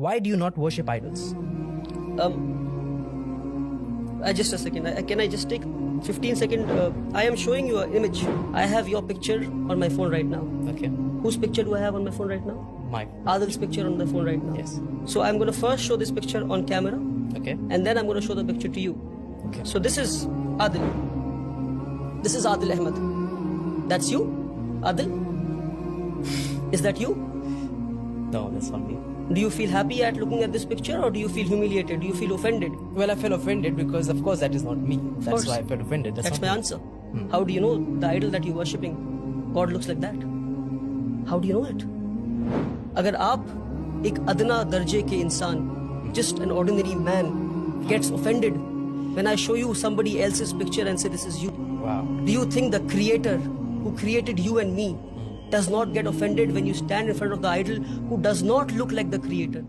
Why do you not worship idols? Just a second. Can I just take 15 second? I am showing you an image. I have your picture on my phone right now. Okay. Whose picture do I have on my phone right now? My. Adil's picture on my phone right now. Yes. So I'm going to first show this picture on camera, Okay. and then I'm going to show the picture to you. Okay. So this is Adil. This is Adil Ahmed. That's you, Adil? Is that you? No, that's not me. Do you feel happy at looking at this picture, or do you feel humiliated? Do you feel offended? Well, I felt offended because, of course, that is not me. That's course. why I felt offended. That's not my me. answer. How do you know the idol that you're worshipping, God looks like that? How do you know it? अगर आप एक अदना दर्जे के इंसान, just an ordinary man, gets offended when I show you somebody else's picture and say this is you, Wow. do you think the creator who created you and me does not get offended when you stand in front of the idol who does not look like the creator?